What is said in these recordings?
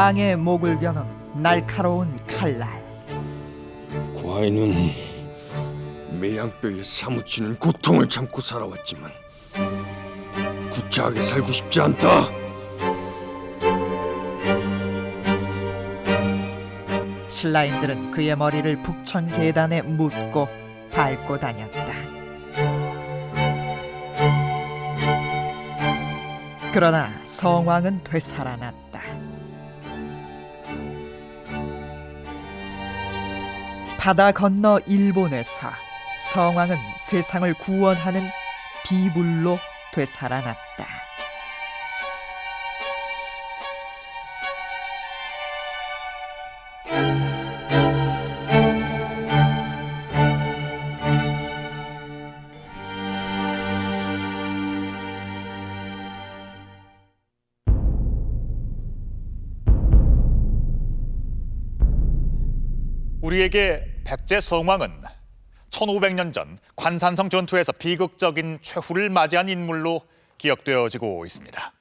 왕의 목을 겨눈 날카로운 칼날. 그 아이는 매양뼈에 사무치는 고통을 참고 살아왔지만 구차하게 살고 싶지 않다. 신라인들은 그의 머리를 북천 계단에 묻고 밟고 다녔다. 그러나 성왕은 되살아났다. 바다 건너 일본에서 성왕은 세상을 구원하는 비불로 되살아났다. 우리에게 백제 성왕은 1500년 전 관산성 전투에서 비극적인 최후를 맞이한 인물로 기억되어지고 있습니다.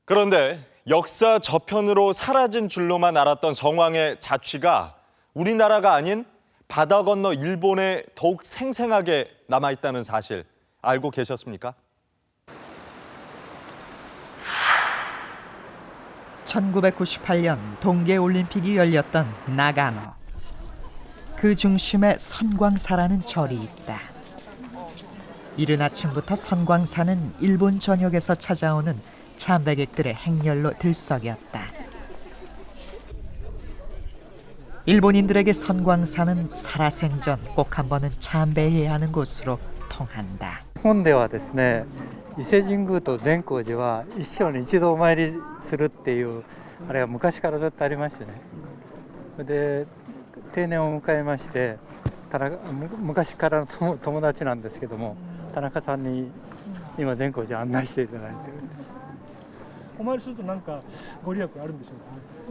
그런데 역사 저편으로 사라진 줄로만 알았던 성왕의 자취가 우리나라가 아닌 바다 건너 일본에 더욱 생생하게 남아있다는 사실 알고 계셨습니까? 1998년 동계올림픽이 열렸던 나가노. 그 중심에 선광사라는 절이 있다. 이른 아침부터 선광사는 일본 전역에서 찾아오는 참배객들의 행렬로 들썩였다. 일본인들에게 선광사는 살아생전 꼭 한 번은 참배해야 하는 곳으로 통한다. 日本ではですね、伊勢神宮と善光寺は一生に一度お参りするっていうあれが昔からずっとありましてね。で定年を迎えまして、昔からの友達なんですけども、田中さんに今善光寺案内していただいてる。お参りすると何かご利益あるんでしょ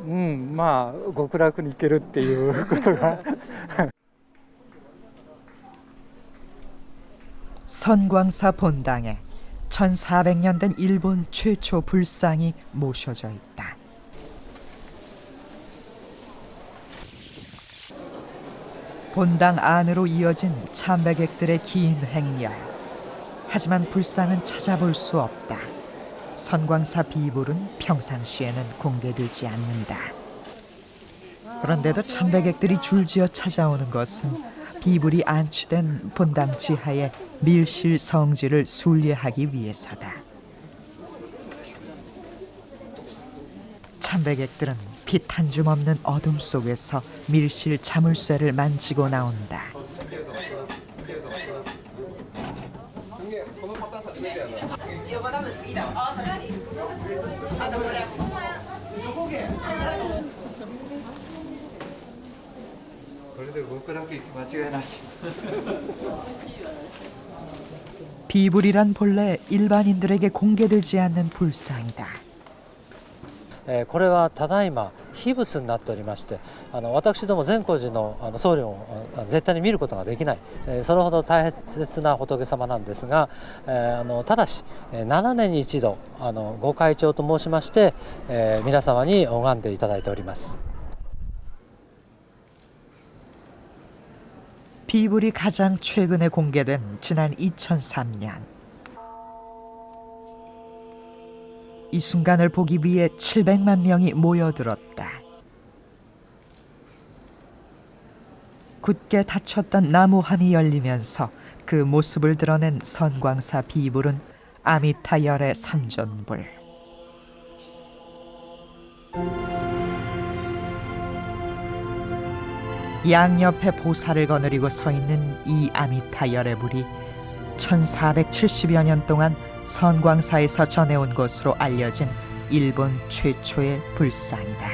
うか。まあ極楽に行けるっていうことが。 선광사 본당에 1400년 된 일본 최초 불상이 모셔져 있다. 본당 안으로 이어진 참배객들의 긴 행렬. 하지만 불상은 찾아볼 수 없다. 선광사 비불은 평상시에는 공개되지 않는다. 그런데도 참배객들이 줄지어 찾아오는 것은 비불이 안치된 본당 지하의 밀실 성지를 순례하기 위해서다. 참배객들은 빛 한 줌 없는 어둠 속에서 밀실 자물쇠를 만지고 나온다. 비불이란 본래 일반인들에게 공개되지 않는 불상이다. これはただいま秘仏になっておりまして、私ども善光寺の僧侶を絶対に見ることができない、それほど大切な仏様なんですが、ただし7年に一度ご開帳と申しまして、皆様に拝んでいただいております。 비불이 가장 최근에 공개된 지난 2003년. 이 순간을 보기 위해 700만 명이 모여들었다. 굳게 닫혔던 나무함이 열리면서 그 모습을 드러낸 선광사 비불은 아미타열의 삼존불. 양옆에 보살을 거느리고 서 있는 이 아미타열의 불이 1470여 년 동안 선광사에서 전해온 것으로 알려진 일본 최초의 불상이다.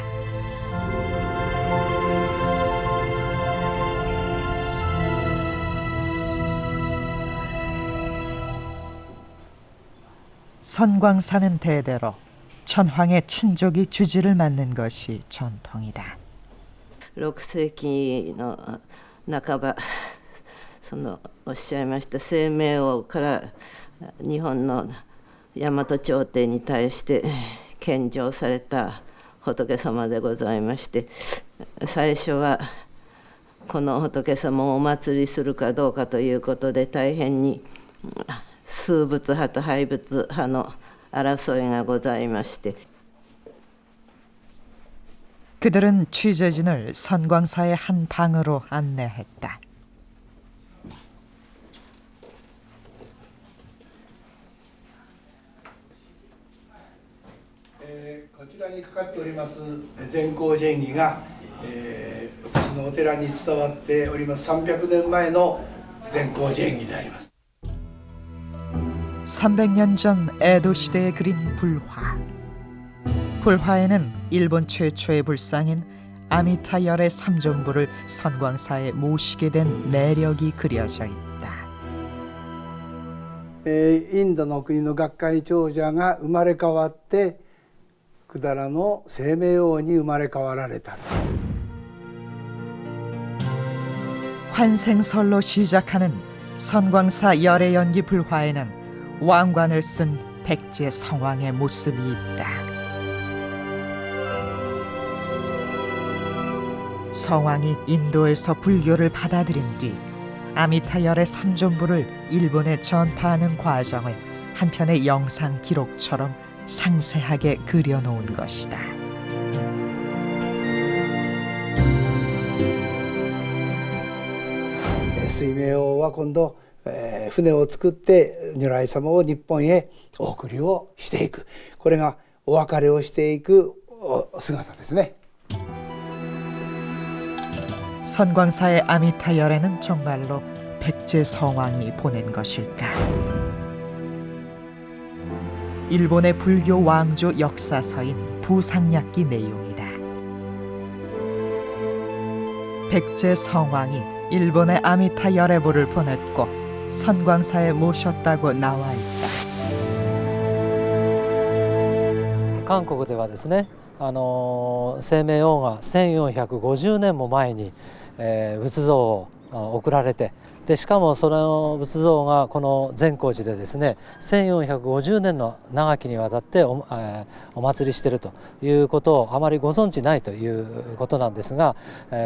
선광사는 대대로 천황의 친족이 주지를 맡는 것이 전통이다. 6世紀の半ばおっしゃいました清明王から日本の大和朝廷に対して献上された仏様でございまして、最初はこの仏様をお祭りするかどうかということで大変に崇仏派と廃仏派の争いがございまして、 그들은 취재진을 선광사의 한 방으로 안내했다. こちらにかかっております善光寺縁起が、私のお寺に伝わっております300年前の善光寺縁起であります。 300년 전 에도 시대에 그린 불화. 불화에는 일본 최초의 불상인 아미타열의 삼존부를 선광사에 모시게 된 내력이 그려져 있다. インドの国の学会長者が生まれ変わって百済の清明王に生まれ変わられた。 환생설로 시작하는 선광사 열애연기 불화에는 왕관을 쓴 백제 성왕의 모습이 있다. 성왕이 인도에서 불교를 받아들인 뒤 아미타열의 삼존부를 일본에 전파하는 과정을 한 편의 영상 기록처럼 상세하게 그려놓은 것이다.水明王は今度、船を作って如来様を日本へお送りをしていく、これがお別れをしていく姿ですね。 선광사의 아미타열에는 정말로 백제 성왕이 보낸 것일까? 일본의 불교 왕조 역사서인 부상약기 내용이다. 백제 성왕이 일본의 아미타열애보를 보냈고 선광사에 모셨다고 나와 있다. 韓国ではですね、清明王が1450年も前に、仏像を送られて、でしかもその仏像がこの善光寺でですね1450年の長きにわたってお祭りしているということをあまりご存じないということなんですが、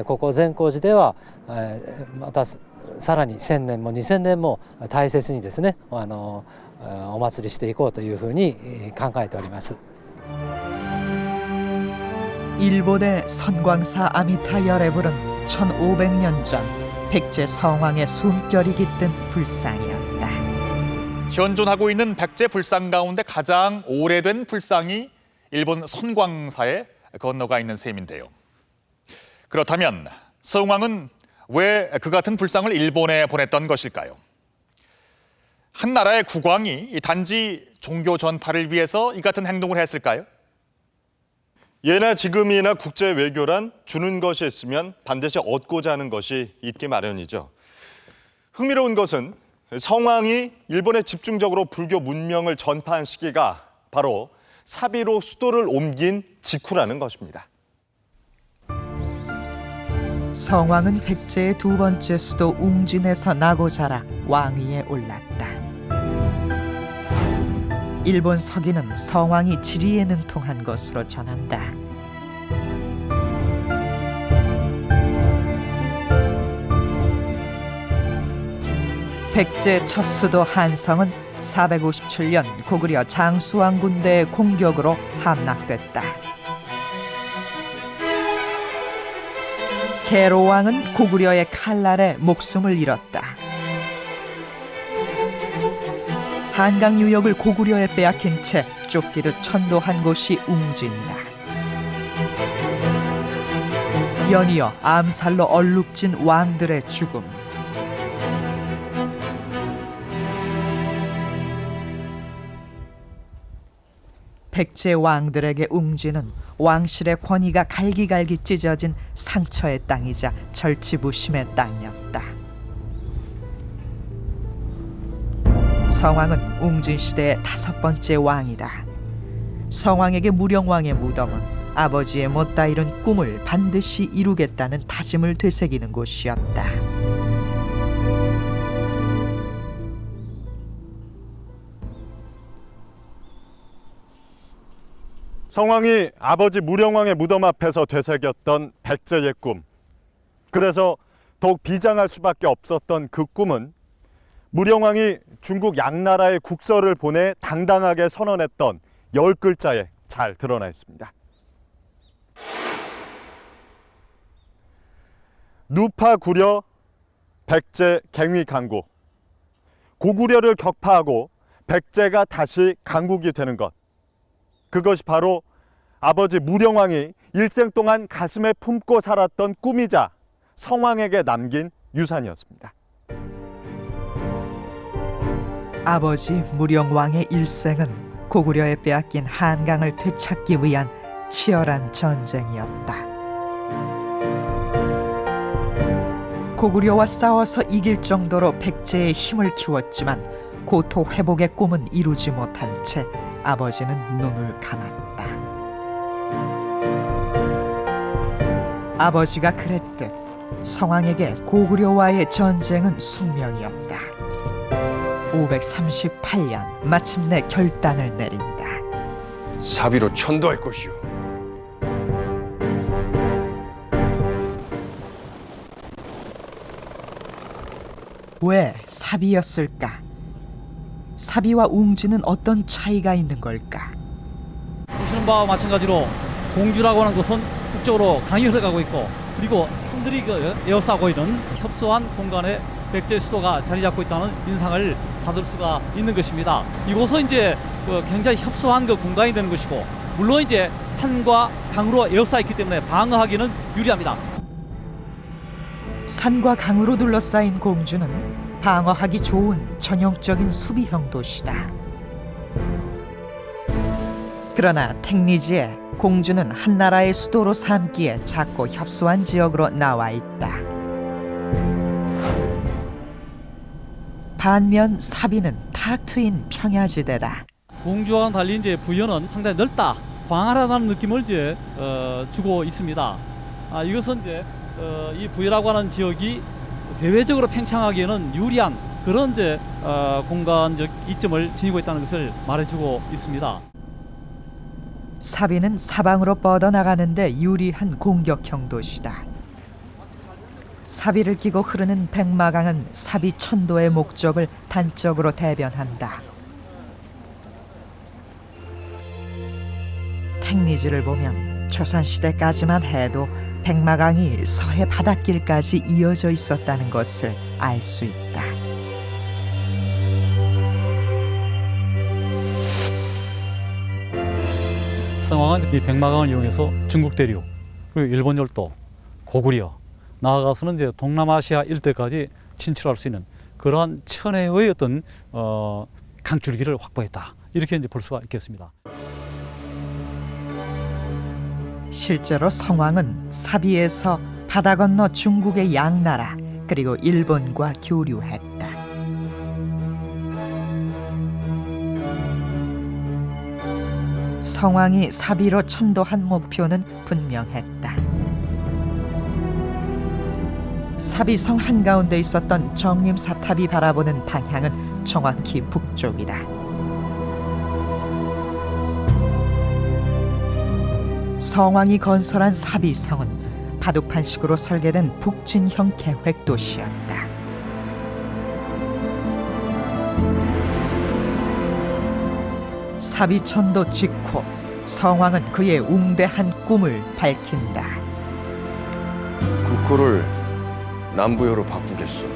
ここ善光寺ではまたさらに1000年も2000年も大切にですねお祭りしていこうというふうに考えております。 일본의 선광사 아미타열애불은 1500년 전 백제 성왕의 숨결이 깃든 불상이었다. 현존하고 있는 백제 불상 가운데 가장 오래된 불상이 일본 선광사에 건너가 있는 셈인데요. 그렇다면 성왕은 왜 그 같은 불상을 일본에 보냈던 것일까요? 한 나라의 국왕이 단지 종교 전파를 위해서 이 같은 행동을 했을까요? 예나 지금이나 국제 외교란 주는 것이 있으면 반드시 얻고자 하는 것이 있기 마련이죠. 흥미로운 것은 성왕이 일본에 집중적으로 불교 문명을 전파한 시기가 바로 사비로 수도를 옮긴 직후라는 것입니다. 성왕은 백제의 두 번째 수도 웅진에서 나고 자라 왕위에 올랐다. 일본 서기는 성왕이 지리에 능통한 것으로 전한다. 백제 첫 수도 한성은 457년 고구려 장수왕 군대의 공격으로 함락됐다. 계로왕은 고구려의 칼날에 목숨을 잃었다. 한강 유역을 고구려에 빼앗긴 채 쫓기듯 천도한 곳이 웅진이다. 연이어 암살로 얼룩진 왕들의 죽음. 백제 왕들에게 웅진은 왕실의 권위가 갈기갈기 찢어진 상처의 땅이자 절치부심의 땅이었다. 성왕은 웅진 시대의 5번째 왕이다. 성왕에게 무령왕의 무덤은 아버지의 못다 이룬 꿈을 반드시 이루겠다는 다짐을 되새기는 곳이었다. 성왕이 아버지 무령왕의 무덤 앞에서 되새겼던 백제의 꿈. 그래서 더욱 비장할 수밖에 없었던 그 꿈은 무령왕이 중국 양나라에 국서를 보내 당당하게 선언했던 10글자에 잘 드러나 있습니다. 누파구려 백제 갱위강국. 고구려를 격파하고 백제가 다시 강국이 되는 것. 그것이 바로 아버지 무령왕이 일생 동안 가슴에 품고 살았던 꿈이자 성왕에게 남긴 유산이었습니다. 아버지 무령왕의 일생은 고구려에 빼앗긴 한강을 되찾기 위한 치열한 전쟁이었다. 고구려와 싸워서 이길 정도로 백제의 힘을 키웠지만 고토 회복의 꿈은 이루지 못한 채 아버지는 눈을 감았다. 아버지가 그랬듯 성왕에게 고구려와의 전쟁은 숙명이었다. 538년 마침내 결단을 내린다. 사비로 천도할 것이오. 왜 사비였을까? 사비와 웅지는 어떤 차이가 있는 걸까? 보시는 바와 마찬가지로 공주라고 하는 것은 북쪽으로 강이 흘러가고 있고, 그리고 산들이 에워싸고 있는 협소한 공간에 백제 수도가 자리 잡고 있다는 인상을 받을 수가 있는 것입니다. 이곳은 이제 굉장히 협소한 공간이 되는 것이고, 물론 이제 산과 강으로 에워싸 있기 때문에 방어하기는 유리합니다. 산과 강으로 둘러싸인 공주는 방어하기 좋은 전형적인 수비형 도시다. 그러나 택리지에 공주는 한나라의 수도로 삼기에 작고 협소한 지역으로 나와 있다. 반면 사비는 탁 트인 평야지대다. 공주와는 달리 이제 부여는 상당히 넓다, 광활하다는 느낌을 이제 주고 있습니다. 이것은 이제 이 부여라고 하는 지역이 대외적으로 팽창하기에는 유리한 그런 이제 공간적 이점을 지니고 있다는 것을 말해주고 있습니다. 사비는 사방으로 뻗어나가는데 유리한 공격형 도시다. 사비를 끼고 흐르는 백마강은 사비 천도의 목적을 단적으로 대변한다. 택리지를 보면 조선시대까지만 해도 백마강이 서해 바닷길까지 이어져 있었다는 것을 알 수 있다. 성왕은 이 백마강을 이용해서 중국 대륙, 그리고 일본 열도, 고구려, 나아가서는 이제 동남아시아 일대까지 진출할 수 있는 그러한 천혜의 어떤 강줄기를 확보했다, 이렇게 이제 볼 수가 있겠습니다. 실제로 성왕은 사비에서 바다 건너 중국의 양나라 그리고 일본과 교류했다. 성왕이 사비로 천도한 목표는 분명했다. 사비성 한가운데 있었던 정림사탑이 바라보는 방향은 정확히 북쪽이다. 성왕이 건설한 사비성은 바둑판식으로 설계된 북진형 계획 도시였다. 사비천도 직후 성왕은 그의 웅대한 꿈을 밝힌다. 국호를 남부여로 바꾸겠소.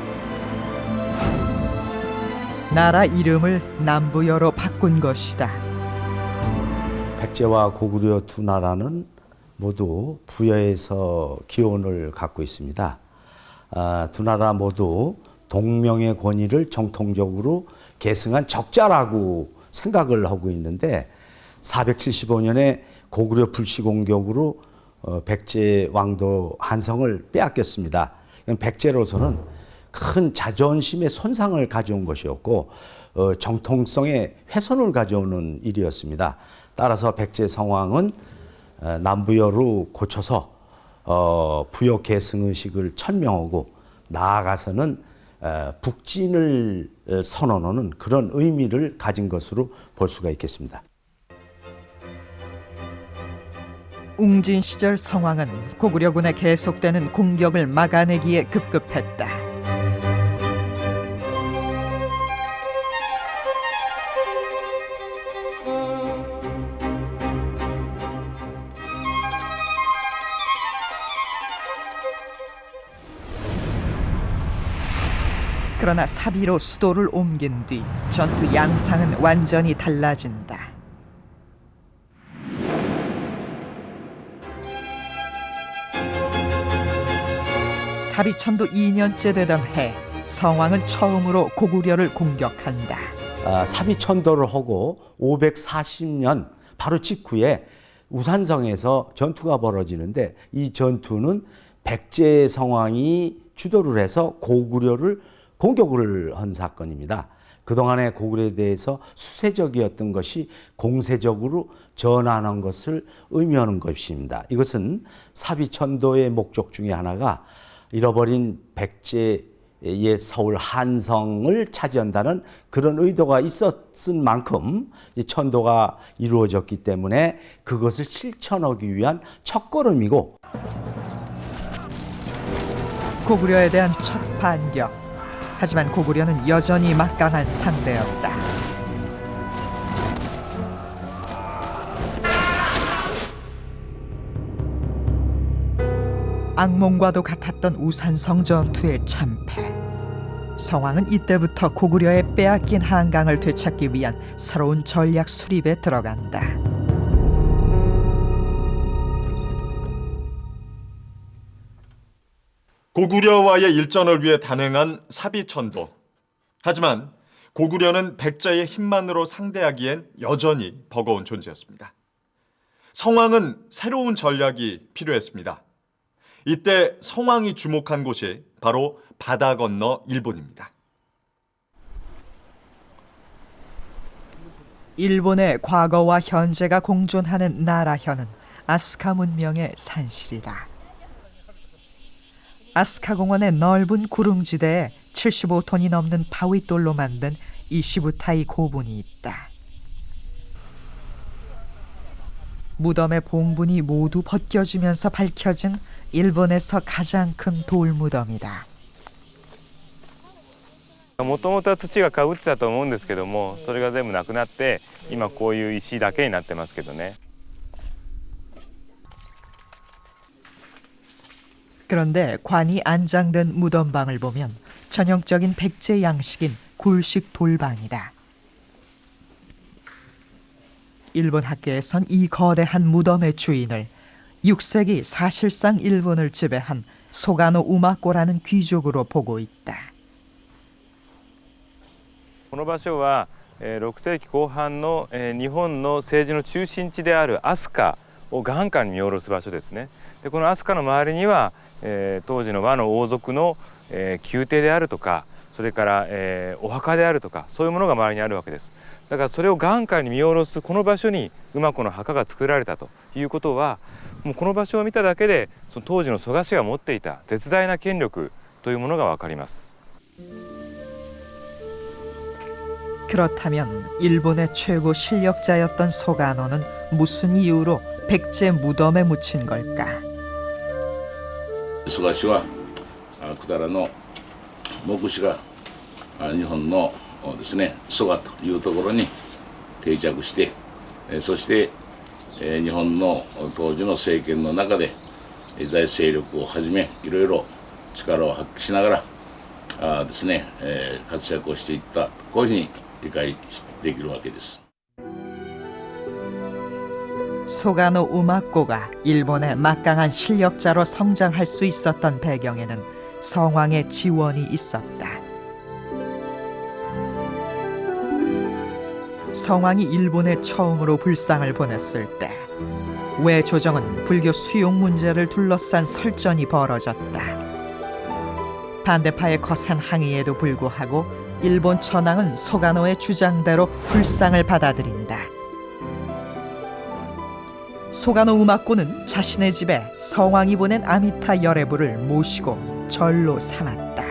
나라 이름을 남부여로 바꾼 것이다. 백제와 고구려 두 나라는 모두 부여에서 기원을 갖고 있습니다. 두 나라 모두 동명의 권위를 정통적으로 계승한 적자라고 생각을 하고 있는데 475년에 고구려 불씨 공격으로 백제 왕도 한성을 빼앗겼습니다. 백제로서는 큰 자존심의 손상을 가져온 것이었고 정통성의 훼손을 가져오는 일이었습니다. 따라서 백제 성왕은 남부여로 고쳐서 부여 계승 의식을 천명하고 나아가서는 북진을 선언하는 그런 의미를 가진 것으로 볼 수가 있겠습니다. 웅진 시절 성왕은 고구려군의 계속되는 공격을 막아내기에 급급했다. 그러나 사비로 수도를 옮긴 뒤 전투 양상은 완전히 달라진다. 사비천도 2년째 되던 해, 성왕은 처음으로 고구려를 공격한다. 사비천도를 하고 540년 바로 직후에 우산성에서 전투가 벌어지는데, 이 전투는 백제 성왕이 주도를 해서 고구려를 공격을 한 사건입니다. 그동안의 고구려에 대해서 수세적이었던 것이 공세적으로 전환한 것을 의미하는 것입니다. 이것은 사비천도의 목적 중에 하나가 잃어버린 백제의 서울 한성을 차지한다는 그런 의도가 있었은 만큼 이 천도가 이루어졌기 때문에 그것을 실천하기 위한 첫걸음이고, 고구려에 대한 첫 반격. 하지만 고구려는 여전히 막강한 상대였다. 악몽과도 같았던 우산성 전투의 참패. 성왕은 이때부터 고구려의 빼앗긴 한강을 되찾기 위한 새로운 전략 수립에 들어간다. 고구려와의 일전을 위해 단행한 사비천도. 하지만 고구려는 백제의 힘만으로 상대하기엔 여전히 버거운 존재였습니다. 성왕은 새로운 전략이 필요했습니다. 이때 성왕이 주목한 곳이 바로 바다 건너 일본입니다. 일본의 과거와 현재가 공존하는 나라현은 아스카 문명의 산실이다. 아스카 공원의 넓은 구릉지대에 75톤이 넘는 바위돌로 만든 이시부타이 고분이 있다. 무덤의 봉분이 모두 벗겨지면서 밝혀진 일본에서 가장 큰 돌무덤이다. もともとは土がかぶってたと思うんですけども、それが全部なくなって今こういう石だけになってますけどね。 그런데 관이 안장된 무덤방을 보면 전형적인 백제 양식인 굴식 돌방이다. 일본 학계에선 이 거대한 무덤의 주인을 6세기 사실상 일본을 지배한 소가노 우마코라는 귀족으로 보고 있다. この場所は6世紀後半の日本の政治の中心地である飛鳥を眼下に見下ろす場所ですね。でこの飛鳥の周りには当時の和の王族の宮廷であるとか、それからお墓であるとか、そういうものが周りにあるわけです。だからそれを眼下に見下ろすこの場所に馬子の墓が作られたということは、もうこの場所を見ただけでその当時の蘇我氏が持っていた絶大な権力というものが分かります。 그렇다면 일본의 최고 실력자였던 소가노는 무슨 이유로 백제 무덤에 묻힌 걸까? 蘇我氏は百済の牧師が日本のですね蘇我というところに定着して、そして日本の当時の政権の中で財政力をはじめいろいろ力を発揮しながらですね活躍をしていったこういうふうに理解できるわけです。 소가노 우마코가 일본의 막강한 실력자로 성장할 수 있었던 배경에는 성왕의 지원이 있었다. 성왕이 일본에 처음으로 불상을 보냈을 때 외조정은 불교 수용 문제를 둘러싼 설전이 벌어졌다. 반대파의 거센 항의에도 불구하고 일본 천황은 소가노의 주장대로 불상을 받아들인다. 소가노 우마코는 자신의 집에 성왕이 보낸 아미타 열애부를 모시고 절로 삼았다.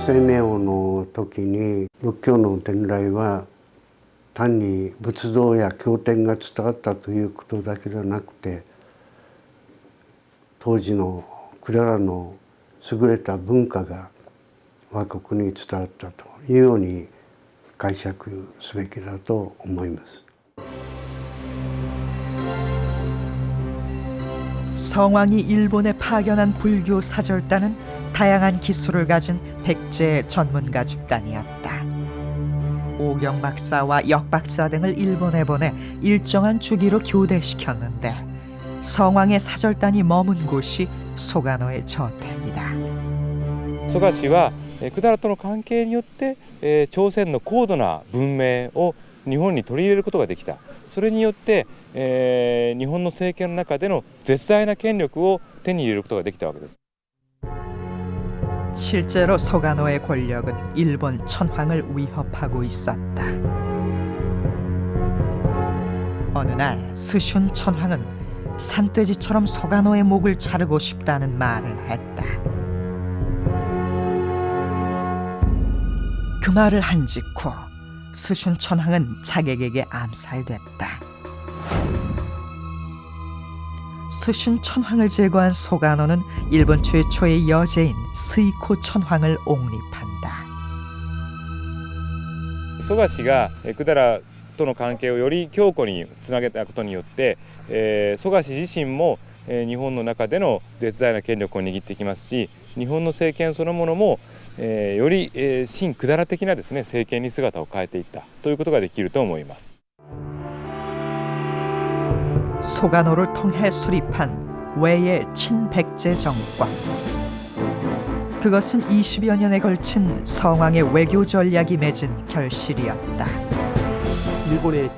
生命王の時に仏教の伝来は単に仏像や経典が伝わったということだけではなくて、当時の百済の優れた文化が我が国に伝わったというように解釈すべきだと思います。 성왕이 일본에 파견한 불교 사절단은 다양한 기술을 가진 백제 전문가 집단이었다. 오경 박사와 역 박사 등을 일본에 보내 일정한 주기로 교대시켰는데 성왕의 사절단이 머문 곳이 소가노의 저택이다. 蘇我氏は百済との関係によって、朝鮮の高度な文明を日本に取り入れることができた。それによって、日本の政権の中での絶大な権力を手に入れることができたわけです。 실제로 소가노의 권력은 일본 천황을 위협하고 있었다. 어느 날 스슌 천황은 산돼지처럼 소가노의 목을 자르고 싶다는 말을 했다. 그 말을 한 직후 스슌 천황은 자객에게 암살됐다. 스슌 천황을 제거한 소가노는 일본 최초의 여제인 스이코 천황을 옹립한다. 蘇我氏が百済との関係をより強固につなげたことによって、蘇我氏自身も日本の中での絶大な権力を握ってきますし、日本の政権そのものもより新百済的なですね政権に姿を変えていったということができると思います。 소가노를 통해 수립한 외의 친백제 정권. 그것은 20여 년에 걸친 성왕의 외교 전략이 맺은 결실이었다. 일본의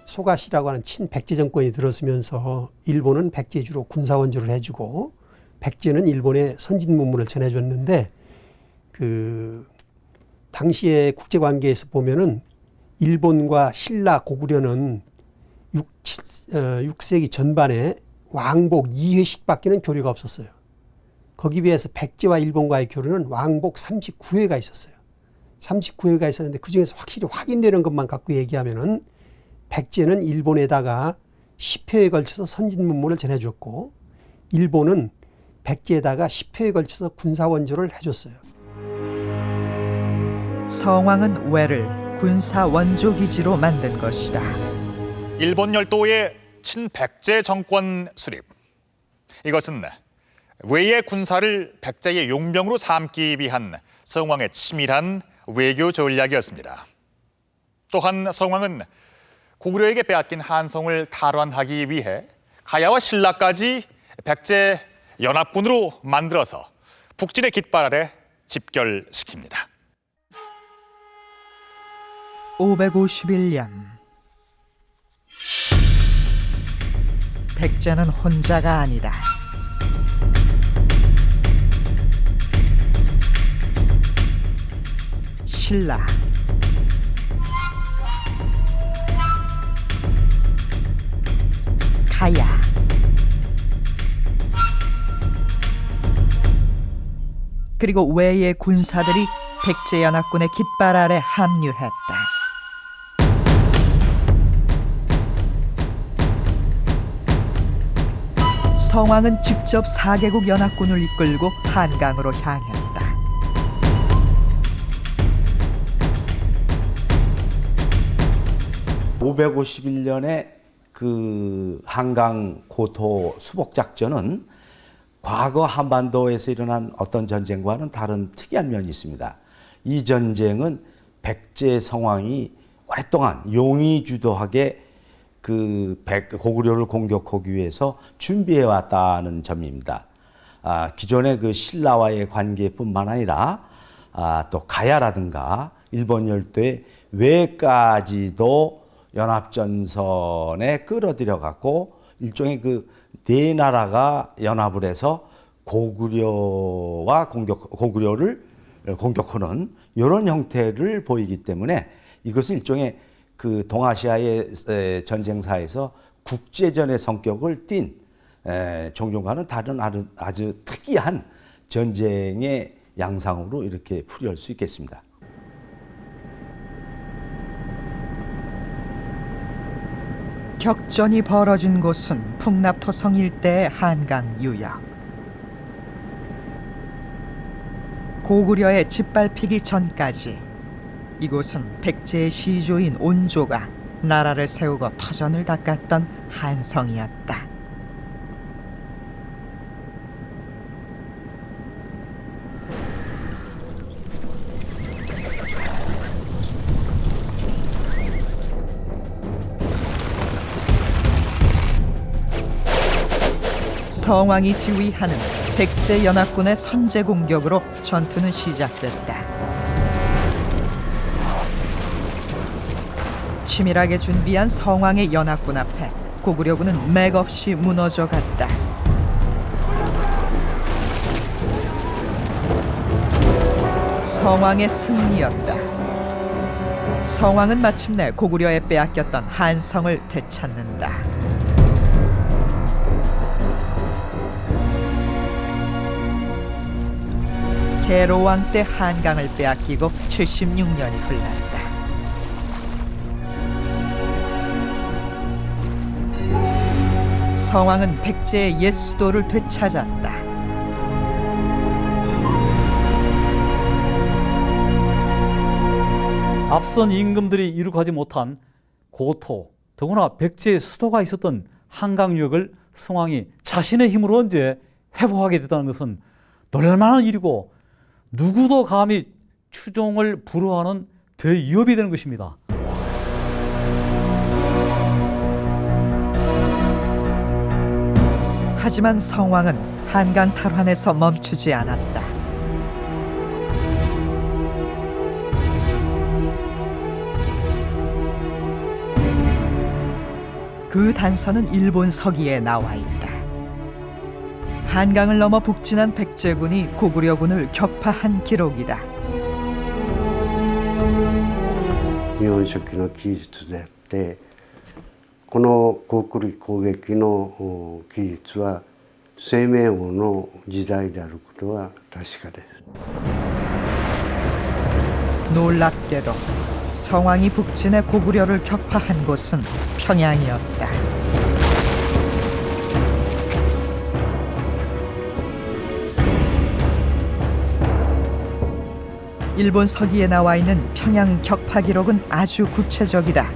소가시라고 하는 친백제 정권이 들어서면서 일본은 백제주로 군사원조를 해주고 백제는 일본의 선진 문물을 전해줬는데 그 당시의 국제관계에서 보면은 일본과 신라 고구려는 6세기 전반에 왕복 2회씩밖에는 교류가 없었어요. 거기 비해서 백제와 일본과의 교류는 왕복 39회가 있었어요. 39회가 있었는데 그중에서 확실히 확인되는 것만 갖고 얘기하면은 백제는 일본에다가 10회에 걸쳐서 선진 문물을 전해줬고 일본은 백제에다가 10회에 걸쳐서 군사원조를 해줬어요. 성왕은 외를 군사 원조기지로 만든 것이다. 일본 열도의 친백제 정권 수립. 이것은 외의 군사를 백제의 용병으로 삼기 위한 성왕의 치밀한 외교 전략이었습니다. 또한 성왕은 고구려에게 빼앗긴 한성을 탈환하기 위해 가야와 신라까지 백제 연합군으로 만들어서 북진의 깃발 아래 집결시킵니다. 551년 백제는 혼자가 아니다. 신라, 가야, 그리고 외의 군사들이 백제연합군의 깃발 아래 합류했다. 성왕은 직접 4개국 연합군을 이끌고 한강으로 향했다. (551년에) 그 한강 고토 수복 작전은 과거 한반도에서 일어난 어떤 전쟁과는 다른 특이한 면이 있습니다. 이 전쟁은 백제 성왕이 오랫동안 용의주도하게 그 고구려를 공격하기 위해서 준비해 왔다는 점입니다. 기존의 그 신라와의 관계뿐만 아니라 또 가야라든가 일본 열도의 외까지도 연합전선에 끌어들여 갖고 일종의 그 네 나라가 연합을 해서 고구려를 공격하는 이런 형태를 보이기 때문에 이것은 일종의 그 동아시아의 전쟁사에서 국제전의 성격을 띤 종종과는 다른 아주 특이한 전쟁의 양상으로 이렇게 풀이할 수 있겠습니다. 격전이 벌어진 곳은 풍납토성 일대의 한강 유역. 고구려에 짓밟히기 전까지 이곳은 백제의 시조인 온조가 나라를 세우고 터전을 닦았던 한성이었다. 성왕이 지휘하는 백제 연합군의 선제 공격으로 전투는 시작됐다. 치밀하게 준비한 성왕의 연합군 앞에 고구려군은 맥없이 무너져 갔다. 성왕의 승리였다. 성왕은 마침내 고구려에 빼앗겼던 한성을 되찾는다. 계로왕 때 한강을 빼앗기고 76년이 흘렀다. 성왕은 백제의 옛 수도를 되찾았다. 앞선 임금들이 이룩하지 못한 고토, 더구나 백제의 수도가 있었던 한강유역을 성왕이 자신의 힘으로 언제 회복하게 됐다는 것은 놀랄만한 일이고 누구도 감히 추종을 불허하는 대위협이 되는 것입니다. 하지만 성왕은 한강 탈환에서 멈추지 않았다. 그 단서는 일본 서기에 나와 있다. 한강을 넘어 북진한 백제군이 고구려군을 격파한 기록이다. 日本書紀の記述であって、この高句麗攻撃の記述は生命王の時代であることは確かです。 놀랍게도 성왕이 북진해 고구려를 격파한 곳은 평양이었다. 일본 서기에 나와 있는 평양 격파 기록은 아주 구체적이다.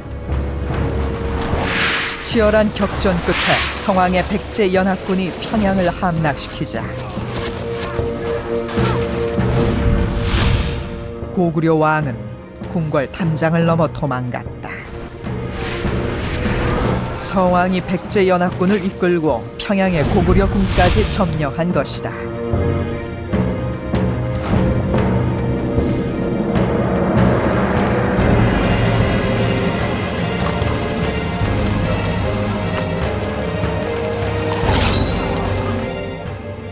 치열한 격전 끝에 성왕의 백제 연합군이 평양을 함락시키자 고구려 왕은 궁궐 담장을 넘어 도망갔다. 성왕이 백제 연합군을 이끌고 평양의 고구려 군까지 점령한 것이다.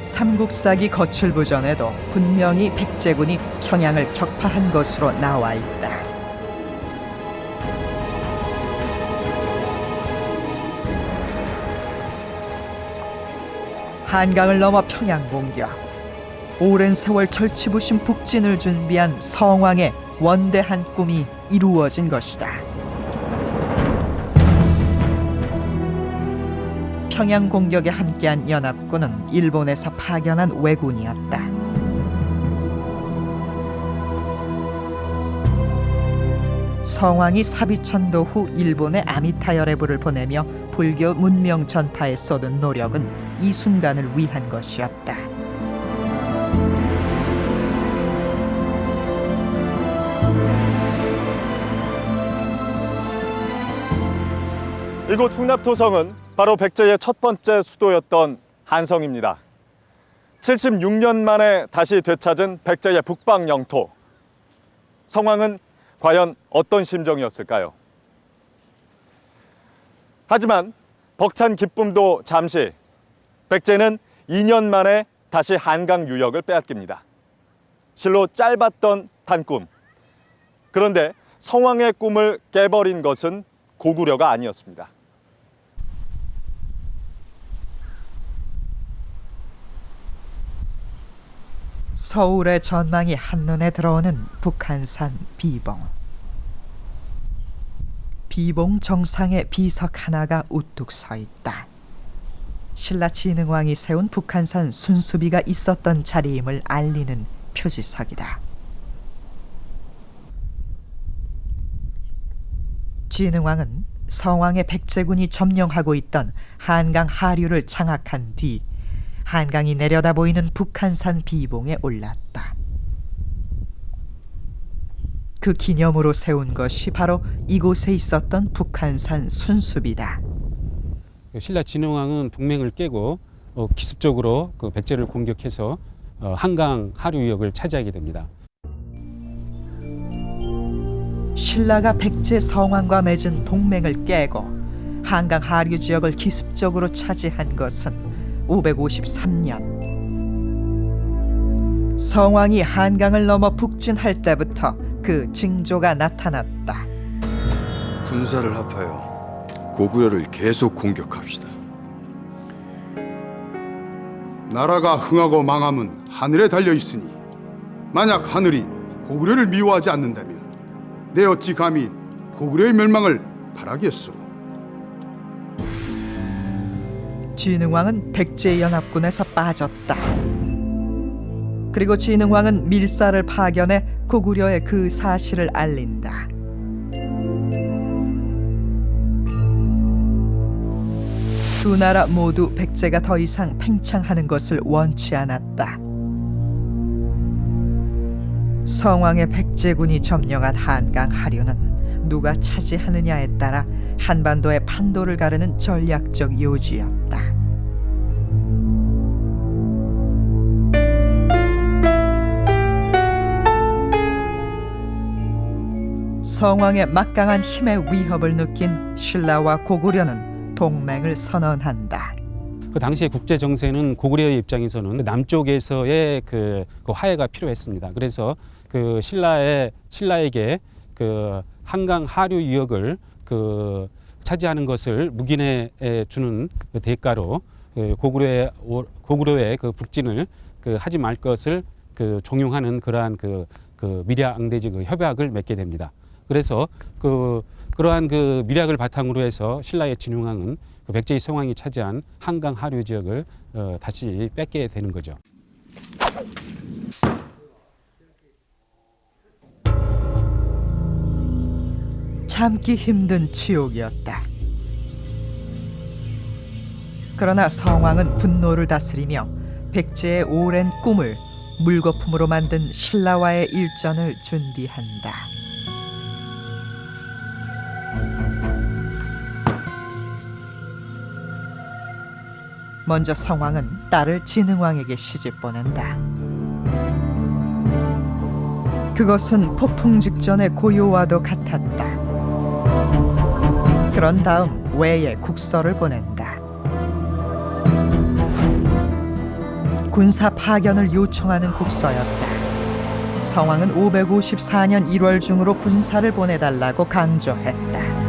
삼국사기 거칠부전에도 분명히 백제군이 평양을 격파한 것으로 나와 있다. 한강을 넘어 평양 공격. 오랜 세월 절치부심 북진을 준비한 성왕의 원대한 꿈이 이루어진 것이다. 평양 공격에 함께한 연합군은 일본에서 파견한 왜군이었다. 성왕이 사비천도 후 일본에 아미타열애부를 보내며 불교 문명 전파에 쏟은 노력은 이 순간을 위한 것이었다. 이곳 풍납토성은 바로 백제의 첫 번째 수도였던 한성입니다. 76년 만에 다시 되찾은 백제의 북방 영토. 성왕은 과연 어떤 심정이었을까요? 하지만 벅찬 기쁨도 잠시. 백제는 2년 만에 다시 한강 유역을 빼앗깁니다. 실로 짧았던 단꿈. 그런데 성왕의 꿈을 깨버린 것은 고구려가 아니었습니다. 서울의 전망이 한눈에 들어오는 북한산 비봉. 비봉 정상에 비석 하나가 우뚝 서 있다. 신라 진흥왕이 세운 북한산 순수비가 있었던 자리임을 알리는 표지석이다. 진흥왕은 성왕의 백제군이 점령하고 있던 한강 하류를 장악한 뒤 한강이 내려다 보이는 북한산 비봉에 올랐다. 그 기념으로 세운 것이 바로 이곳에 있었던 북한산 순수비다. 신라 진흥왕은 동맹을 깨고 기습적으로 그 백제를 공격해서 한강 하류역을 차지하게 됩니다. 신라가 백제 성왕과 맺은 동맹을 깨고 한강 하류 지역을 기습적으로 차지한 것은 553년. 성왕이 한강을 넘어 북진할 때부터 그 징조가 나타났다. 군사를 합하여 고구려를 계속 공격합시다. 나라가 흥하고 망함은 하늘에 달려 있으니 만약 하늘이 고구려를 미워하지 않는다면 내 어찌 감히 고구려의 멸망을 바라겠소. 진흥왕은 백제연합군에서 빠졌다. 그리고 진흥왕은 밀사를 파견해 고구려에 그 사실을 알린다. 두 나라 모두 백제가 더 이상 팽창하는 것을 원치 않았다. 성왕의 백제군이 점령한 한강 하류는 누가 차지하느냐에 따라 한반도의 판도를 가르는 전략적 요지였다. 성왕의 막강한 힘의 위협을 느낀 신라와 고구려는 동맹을 선언한다. 그 당시의 국제 정세는 고구려의 입장에서는 남쪽에서의 그 화해가 필요했습니다. 그래서 그 신라에게 그 한강 하류 유역을 그 차지하는 것을 묵인해 주는 그 대가로 고구려의 그 북진을 그 하지 말 것을 그 종용하는 그러한 그 밀양대지 그 협약을 맺게 됩니다. 그래서 그러한 그 밀약을 바탕으로 해서 신라의 진흥왕은 그 백제의 성왕이 차지한 한강 하류 지역을 다시 뺏게 되는 거죠. 참기 힘든 지옥이었다. 그러나 성왕은 분노를 다스리며 백제의 오랜 꿈을 물거품으로 만든 신라와의 일전을 준비한다. 먼저 성왕은 딸을 진흥왕에게 시집 보낸다. 그것은 폭풍 직전의 고요와도 같았다. 그런 다음 외에 국서를 보낸다. 군사 파견을 요청하는 국서였다. 성왕은 554년 1월 중으로 군사를 보내달라고 강조했다.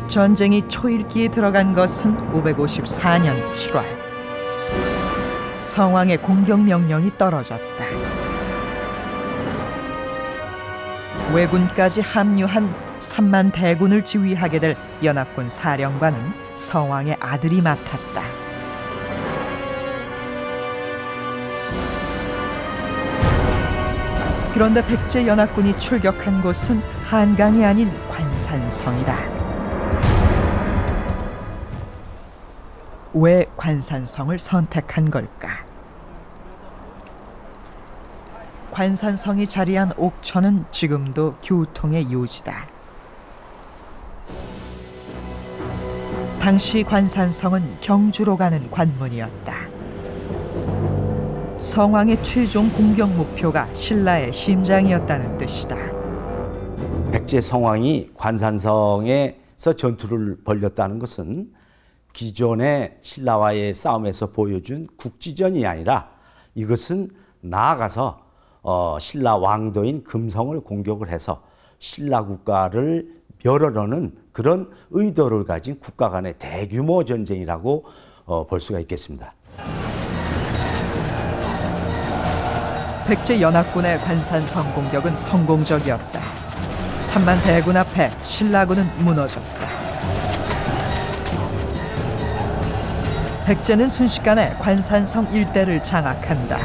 전쟁이 초일기에 들어간 것은 554년 7월. 성왕의 공격 명령이 떨어졌다. 왜군까지 합류한 3만 대군을 지휘하게 될 연합군 사령관은 성왕의 아들이 맡았다. 그런데 백제 연합군이 출격한 곳은 한강이 아닌 관산성이다. 왜 관산성을 선택한 걸까? 관산성이 자리한 옥천은 지금도 교통의 요지다. 당시 관산성은 경주로 가는 관문이었다. 성왕의 최종 공격 목표가 신라의 심장이었다는 뜻이다. 백제 성왕이 관산성에서 전투를 벌였다는 것은 기존의 신라와의 싸움에서 보여준 국지전이 아니라 이것은 나아가서 신라 왕도인 금성을 공격을 해서 신라 국가를 멸하려는 그런 의도를 가진 국가 간의 대규모 전쟁이라고 볼 수가 있겠습니다. 백제 연합군의 관산성 공격은 성공적이었다. 3만 대군 앞에 신라군은 무너졌다. 백제는 순식간에 관산성 일대를 장악한다.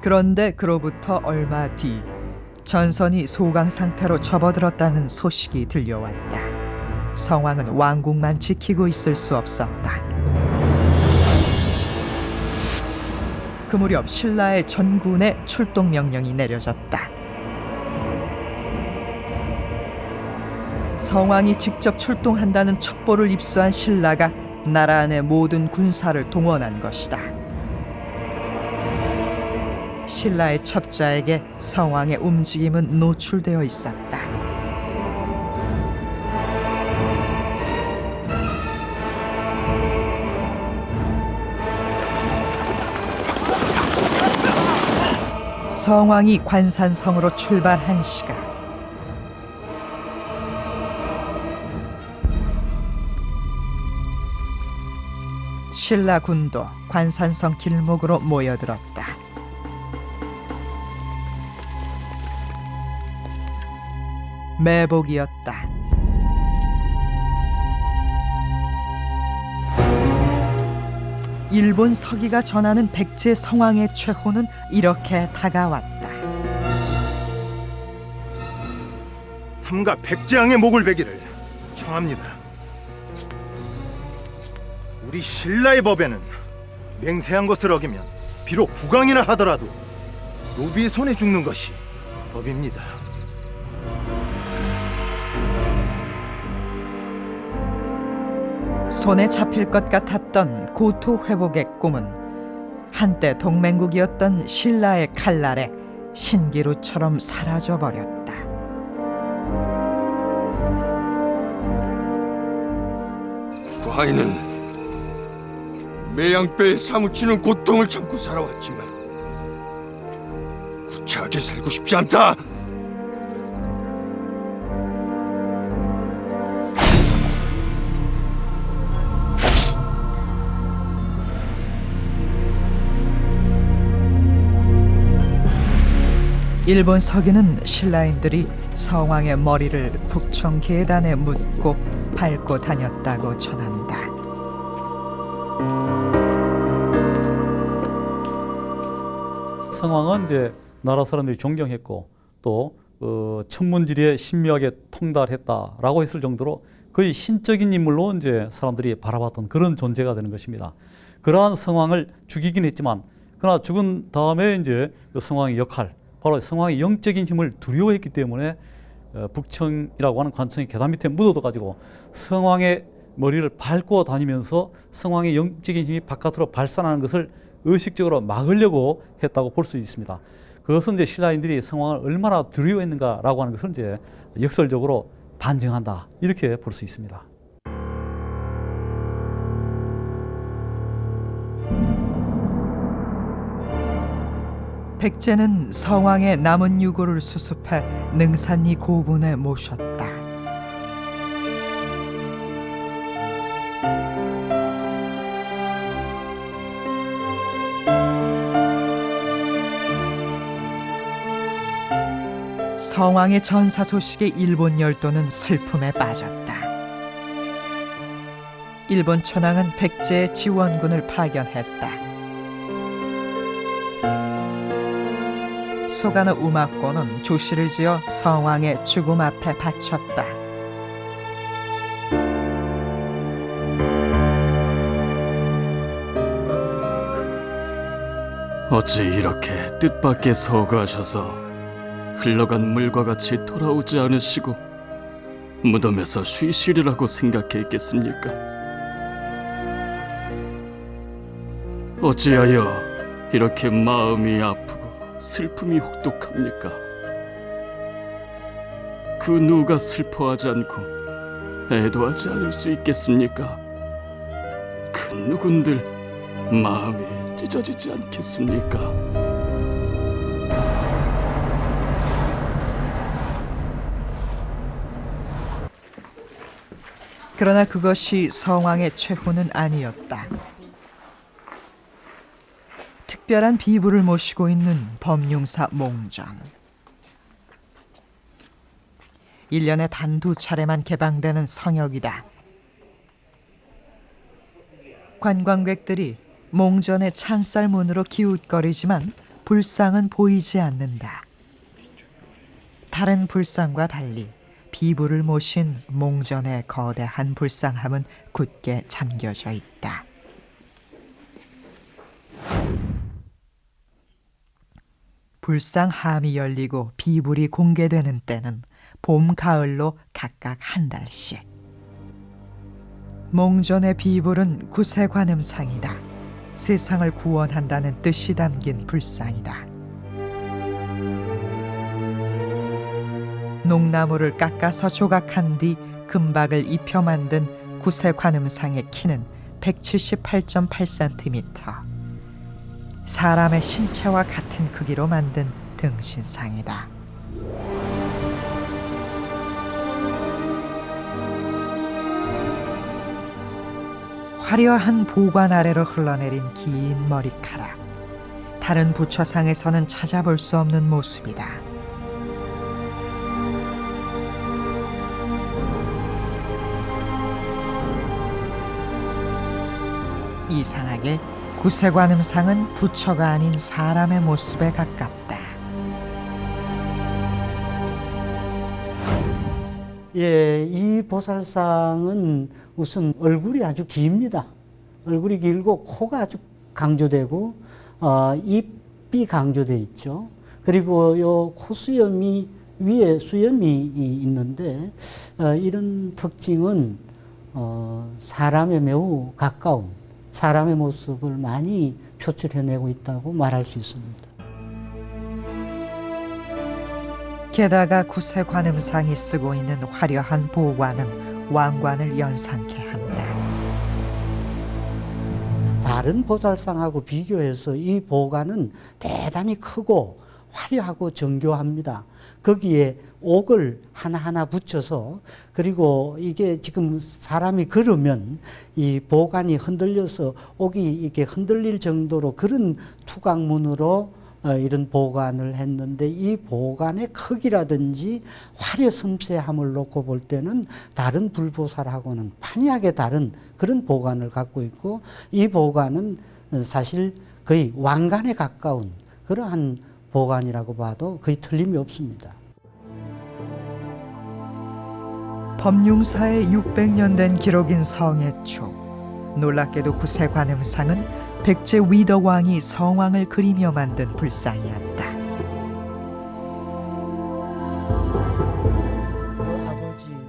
그런데 그로부터 얼마 뒤 전선이 소강 상태로 접어들었다는 소식이 들려왔다. 성왕은 왕국만 지키고 있을 수 없었다. 그 무렵 신라의 전군에 출동 명령이 내려졌다. 성왕이 직접 출동한다는 첩보를 입수한 신라가 나라 안의 모든 군사를 동원한 것이다. 신라의 첩자에게 성왕의 움직임은 노출되어 있었다. 성왕이 관산성으로 출발한 시각, 신라 군도 관산성 길목으로 모여들었다. 매복이었다. 일본 서기가 전하는 백제 성왕의 최후는 이렇게 다가왔다. 삼가 백제왕의 목을 베기를 청합니다. 우리 신라의 법에는 맹세한 것을 어기면 비록 국왕이라 하더라도 노비의 손에 죽는 것이 법입니다. 손에 잡힐 것 같았던 고토 회복의 꿈은 한때 동맹국이었던 신라의 칼날에 신기루처럼 사라져버렸다. 과인은 매양뼈에 사무치는 고통을 참고 살아왔지만 구차하게 살고 싶지 않다. 일본 서기는 신라인들이 성왕의 머리를 북청 계단에 묻고 밟고 다녔다고 전한다. 성왕은 이제 나라 사람들이 존경했고 또 천문지리에 신묘하게 통달했다라고 했을 정도로 거의 신적인 인물로 이제 사람들이 바라봤던 그런 존재가 되는 것입니다. 그러한 성왕을 죽이긴 했지만 그러나 죽은 다음에 이제 그 성왕의 역할, 바로 성왕의 영적인 힘을 두려워했기 때문에 북청이라고 하는 관청의 계단 밑에 묻어둬가지고 성왕의 머리를 밟고 다니면서 성왕의 영적인 힘이 바깥으로 발산하는 것을 의식적으로 막으려고 했다고 볼 수 있습니다. 그것은 이제 신라인들이 성왕을 얼마나 두려워했는가라고 하는 것을 이제 역설적으로 반증한다, 이렇게 볼 수 있습니다. 백제는 성왕의 남은 유고를 수습해 능산리 고분에 모셨다. 성왕의 전사 소식에 일본 열도는 슬픔에 빠졌다. 일본 천황은 백제의 지원군을 파견했다. 소가노 우마코는 조시를 지어 성왕의 죽음 앞에 바쳤다. 어찌 이렇게 뜻밖의 서거하셔서 흘러간 물과 같이 돌아오지 않으시고 무덤에서 쉬시리라고 생각했겠습니까? 어찌하여 이렇게 마음이 아프고 슬픔이 혹독합니까? 그 누가 슬퍼하지 않고 애도하지 않을 수 있겠습니까? 그 누군들 마음이 찢어지지 않겠습니까? 그러나 그것이 성왕의 최후는 아니었다. 특별한 비부를 모시고 있는 법융사 몽전. 1년에 단 2차례만 개방되는 성역이다. 관광객들이 몽전의 창살 문으로 기웃거리지만 불상은 보이지 않는다. 다른 불상과 달리 비부를 모신 몽전의 거대한 불상함은 굳게 잠겨져 있다. 불상 함이 열리고 비불이 공개되는 때는 봄, 가을로 각각 한 달씩. 몽전의 비불은 구세관음상이다. 세상을 구원한다는 뜻이 담긴 불상이다. 농나무를 깎아서 조각한 뒤 금박을 입혀 만든 구세관음상의 키는 178.8cm. 사람의 신체와 같은 크기로 만든 등신상이다. 화려한 보관 아래로 흘러내린 긴 머리카락. 다른 부처상에서는 찾아볼 수 없는 모습이다. 이상하게 구세관음상은 부처가 아닌 사람의 모습에 가깝다. 예, 이 보살상은 우선 얼굴이 아주 깁니다. 얼굴이 길고 코가 아주 강조되고 입이 강조되어 있죠. 그리고 요 코수염이 위에 수염이 있는데 이런 특징은 사람에 매우 가까운 사람의 모습을 많이 표출해내고 있다고 말할 수 있습니다. 게다가 구세관음상이 쓰고 있는 화려한 보관은 왕관을 연상케 한다. 다른 보살상하고 비교해서 이 보관은 대단히 크고 화려하고 정교합니다. 거기에 옥을 하나하나 붙여서 그리고 이게 지금 사람이 걸으면 이 보관이 흔들려서 옥이 이렇게 흔들릴 정도로 그런 투각문으로 이런 보관을 했는데 이 보관의 크기라든지 화려 섬세함을 놓고 볼 때는 다른 불보살하고는 판이하게 다른 그런 보관을 갖고 있고 이 보관은 사실 거의 왕관에 가까운 그러한 보관이라고 봐도 거의 틀림이 없습니다. 법융사의 600년 된 기록인 성애초. 놀랍게도 구세관음상은 백제 위덕왕이 성왕을 그리며 만든 불상이었다.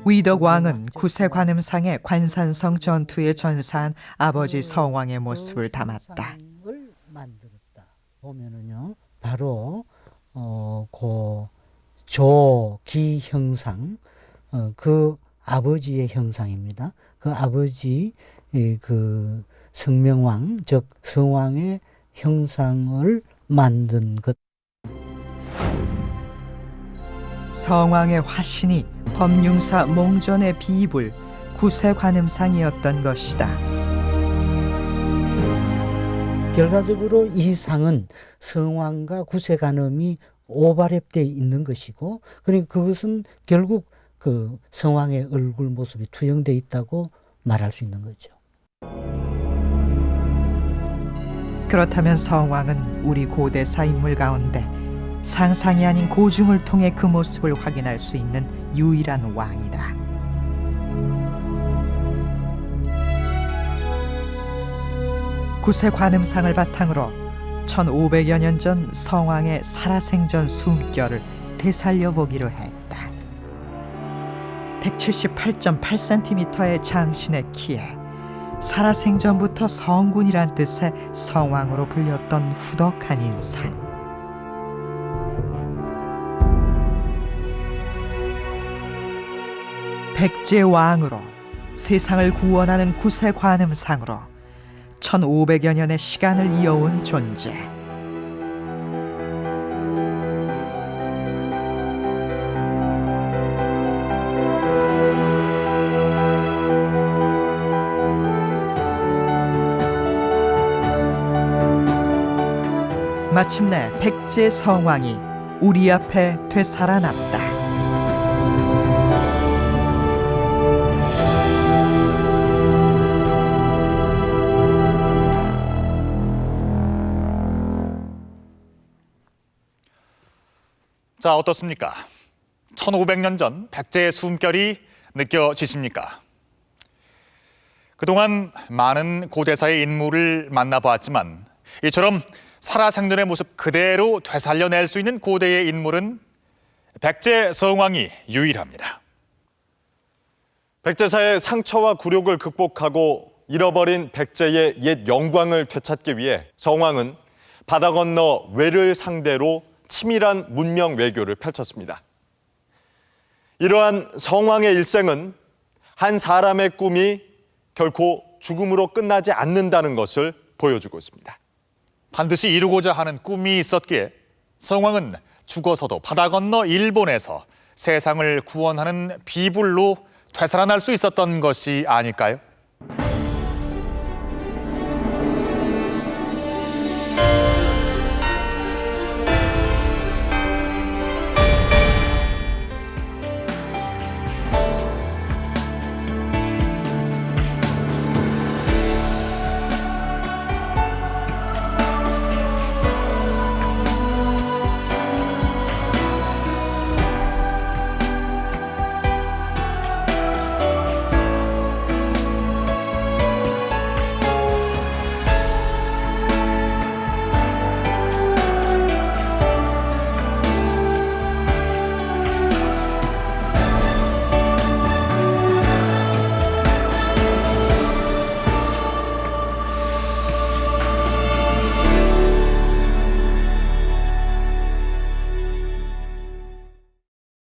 위덕왕은 구세관음상의 관산성 전투에 전사한 아버지 성왕의 모습을 담았다. 만들었다 보면은요, 바로 그 조기 형상, 그 아버지의 형상입니다. 그 아버지 그 성명왕, 즉 성왕의 형상을 만든 것. 성왕의 화신이 법융사 몽전의 비불 구세관음상이었던 것이다. 결과적으로 이 상은 성왕과 구세관음이 오버랩되어 있는 것이고, 그러니까 그것은 결국 그 성왕의 얼굴 모습이 투영되어 있다고 말할 수 있는 거죠. 그렇다면 성왕은 우리 고대사 인물 가운데 상상이 아닌 고증을 통해 그 모습을 확인할 수 있는 유일한 왕이다. 구세관음상을 바탕으로 1500여 년 전 성왕의 살아생전 숨결을 되살려 보기로 했다. 178.8cm의 장신의 키에 살아생전부터 성군이란 뜻의 성왕으로 불렸던 후덕한 인상. 백제왕으로 세상을 구원하는 구세관음상으로 1500여 년의 시간을 이어온 존재. 마침내 백제 성왕이 우리 앞에 되살아났다. 자, 어떻습니까? 1500년 전 백제의 숨결이 느껴지십니까? 그동안 많은 고대사의 인물을 만나보았지만 이처럼 살아생전의 모습 그대로 되살려낼 수 있는 고대의 인물은 백제 성왕이 유일합니다. 백제사의 상처와 굴욕을 극복하고 잃어버린 백제의 옛 영광을 되찾기 위해 성왕은 바다 건너 외를 상대로 치밀한 문명 외교를 펼쳤습니다. 이러한 성왕의 일생은 한 사람의 꿈이 결코 죽음으로 끝나지 않는다는 것을 보여주고 있습니다. 반드시 이루고자 하는 꿈이 있었기에 성왕은 죽어서도 바다 건너 일본에서 세상을 구원하는 비불로 되살아날 수 있었던 것이 아닐까요?